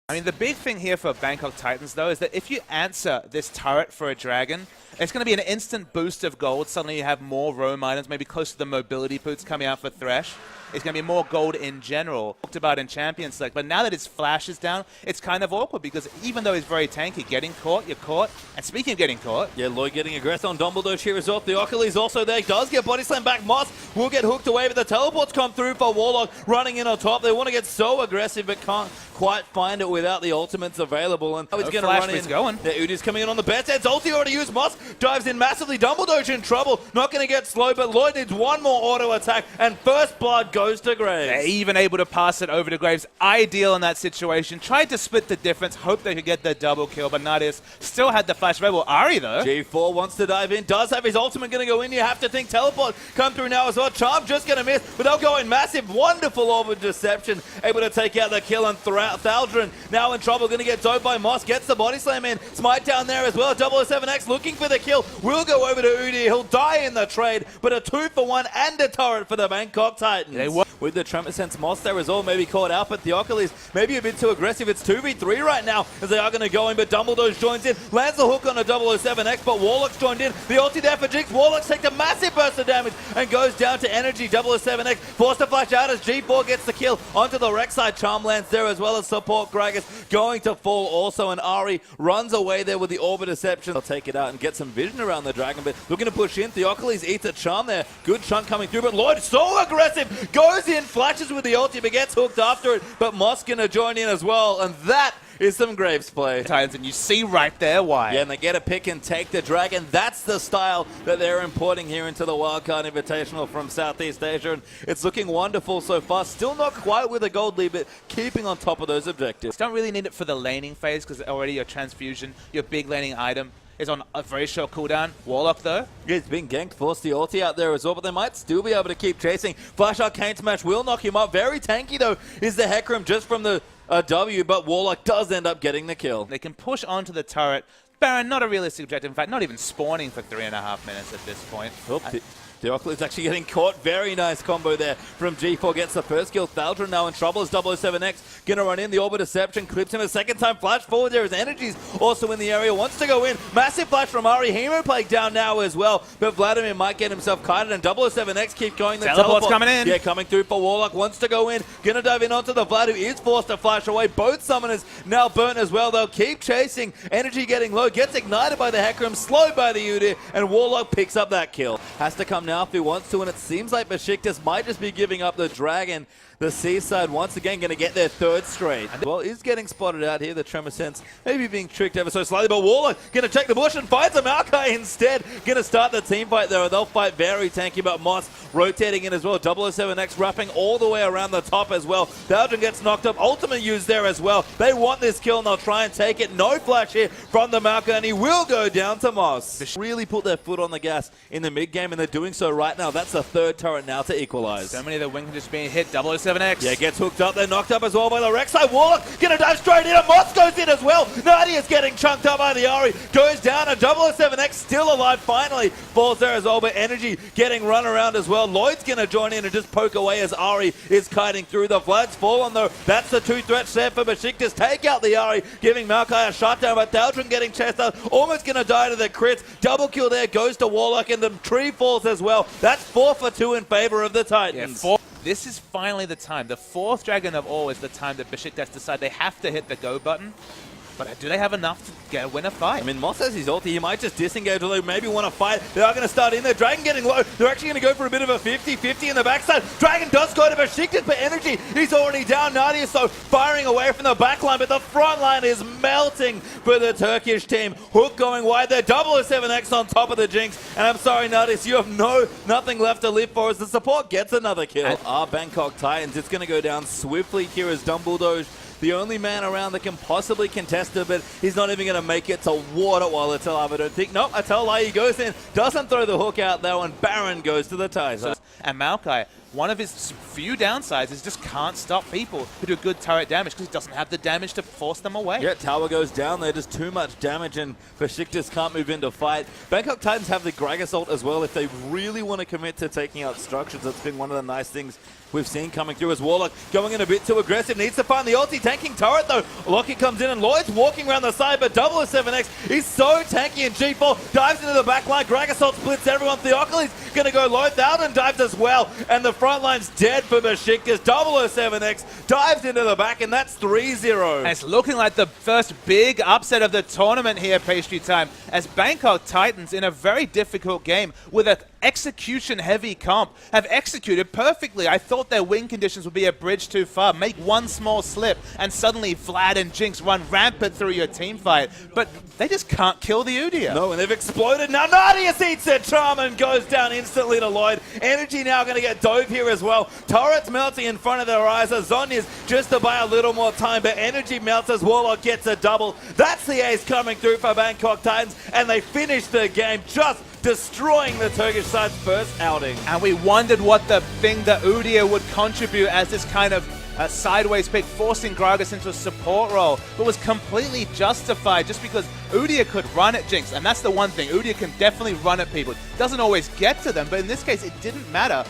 I mean, the big thing here for Bangkok Titans, though, is that if you answer this turret for a dragon, it's going to be an instant boost of gold. Suddenly you have more roam items, maybe close to the mobility boots coming out for Thresh. It's going to be more gold in general, talked about in Champion Select. But now that his flash is down, it's kind of awkward because even though he's very tanky, getting caught, you're caught. And speaking of getting caught... Yeah, Lloyd getting aggressive on Dumbledore here as well. Theocles also there. Does get body slam back. Moss will get hooked away, but the teleports come through for Warlock running in on top. They want to get so aggressive, but can't quite find it without the ultimates available. And he's going to run in. Going. Yeah, Udi's coming in on the best. Ed's ulti already used. Moss dives in massively. Dumbledore's in trouble. Not going to get slow, but Lloyd needs one more auto attack, and first blood goes to Graves. They're even able to pass it over to Graves. Ideal in that situation. Tried to split the difference. Hoped they could get the double kill, but Nadius still had the flash rebel. Ari, though. G4 wants to dive in. Does have his ultimate going to go in. You have to think teleport come through now as well. Charm just going to miss, but they'll go in massive. Wonderful orb of deception. Able to take out the kill, and Thaldrin now in trouble. Going to get doped by Moss. Gets the body slam in. Smite down there as well. 007X looking for the kill. Will go over to Udi. He'll die in the trade, but a 2-for-1 and a turret for the Bangkok Titans. With the Tremor Sense Moss there as well, maybe caught out, but Theocles maybe a bit too aggressive. It's 2v3 right now as they are going to go in, but Dumbledore joins in. Lands the hook on a 007X, but Warlock's joined in. The ulti there for Jinx. Warlock's takes a massive burst of damage and goes down to energy. 007X forced to flash out as G4 gets the kill onto the Rek'Sai. Charm lands there as well as support Gragas going to fall also, and Ari runs away there with the Orb of Deception. They'll take it out and get some vision around the dragon, but looking to push in. Theocles eats a charm there. Good chunk coming through, but Lloyd so aggressive. Goes in, flashes with the ulti, but gets hooked after it. But Moss gonna join in as well, and that is some Graves play. Titans, and you see right there why. Yeah, and they get a pick and take the dragon. That's the style that they're importing here into the Wildcard Invitational from Southeast Asia, and it's looking wonderful so far. Still not quite with a gold lead, but keeping on top of those objectives. Don't really need it for the laning phase because already your transfusion, your big laning item, is on a very short cooldown. Warlock, though. Yeah, he's been ganked, forced the ulti out there as well, but they might still be able to keep chasing. Flash Arcane Smash will knock him up. Very tanky, though, is the Hecarim just from the W, but Warlock does end up getting the kill. They can push onto the turret. Baron, not a realistic objective. In fact, not even spawning for 3.5 minutes at this point. Theocles actually getting caught. Very nice combo there from G4. Gets the first kill. Thaldrin now in trouble as 007X going to run in. The Orb of Deception clips him a second time. Flash forward there. His energy's also in the area. Wants to go in. Massive flash from Ari. Hemo Plague down now as well. But Vladimir might get himself kited, and 007X keep going. The teleport's coming in. Yeah, coming through for Warlock. Wants to go in. Going to dive in onto the Vlad, who is forced to flash away. Both summoners now burnt as well. They'll keep chasing. Energy getting low. Gets ignited by the Hecarim. Slowed by the Udyr. And Warlock picks up that kill. Has to come now if he wants to, and it seems like Beşiktaş might just be giving up the dragon. The Seaside once again going to get their third straight. Well, is getting spotted out here. The Tremor Sense maybe being tricked ever so slightly, but Warlock going to check the bush and finds a Maokai instead. Going to start the team fight there. They'll fight very tanky, but Moss rotating in as well. 007X wrapping all the way around the top as well. Thaldrin gets knocked up. Ultimate used there as well. They want this kill and they'll try and take it. No flash here from the Maokai, and he will go down to Moss. Really put their foot on the gas in the mid game, and they're doing so right now. That's the third turret now to equalize. So many of the wing just being hit. 007X. Yeah, gets hooked up. They're knocked up as well by the Rek'Sai. Warlock gonna dive straight in, and Moss goes in as well. Nadia's getting chunked up by the Ari. Goes down, and 007X still alive finally. Falls there as well, but Energy getting run around as well. Lloyd's gonna join in and just poke away as Ari is kiting through. The Vlad's fallen though. That's the two threats there for Beşiktaş. Take out the Ari, giving Maokai a shutdown, but Thaldrin getting chased out. Almost gonna die to the crits. Double kill there goes to Warlock, and the tree falls as well. That's 4 for 2 in favor of the Titans. Yeah, this is finally the time. The fourth dragon of all is the time that Beşiktaş decide they have to hit the go button. But do they have enough to win a fight? I mean, Moss has his ulti. He might just disengage, although maybe want to fight. They are going to start in there. Dragon getting low. They're actually going to go for a bit of a 50-50 in the backside. Dragon does go to Beşiktaş, but Energy, he's already down. Nadia so firing away from the back line, but the front line is melting for the Turkish team. Hook going wide there. 007X on top of the Jinx. And I'm sorry, Nadia, you have nothing left to live for as the support gets another kill. And our Bangkok Titans, it's going to go down swiftly here as Dumbledore, the only man around that can possibly contest it, but he's not even going to make it to water while it's alive, I don't think. Nope, I tell a lie, he goes in, doesn't throw the hook out though, and Baron goes to the Tizer. And Maokai one of his few downsides is just can't stop people who do good turret damage because he doesn't have the damage to force them away. Yeah, tower goes down there, just too much damage, and Beşiktaş can't move into fight. Bangkok Titans have the Greg Assault as well if they really want to commit to taking out structures. That's been one of the nice things we've seen coming through as Warlock going in a bit too aggressive. Needs to find the ulti. Tanking turret though. Locky comes in and Lloyd's walking around the side, but 007X is so tanky and G4 dives into the back line. Greg Assault splits everyone. Theocles going to go low. Thouden dives as well, and the front line's dead for Beşiktaş. 007X dives into the back, and that's 3-0. And it's looking like the first big upset of the tournament here, Pastry Time, as Bangkok Titans, in a very difficult game with an execution-heavy comp, have executed perfectly. I thought their win conditions would be a bridge too far. Make one small slip, and suddenly Vlad and Jinx run rampant through your team fight. But they just can't kill the Udyr. No, and they've exploded. Now Nadius eats it. Charman goes down instantly to Lloyd. Energy now going to get dove here as well. Turrets melting in front of their eyes. Zhonya's just to buy a little more time, but Energy melts as Warlock gets a double. That's the ace coming through for Bangkok Titans, and they finish the game just destroying the Turkish side's first outing. And we wondered what the thing that Udyr would contribute as this kind of sideways pick, forcing Gragas into a support role, but was completely justified just because Udyr could run at Jinx, and that's the one thing. Udyr can definitely run at people. Doesn't always get to them, but in this case, it didn't matter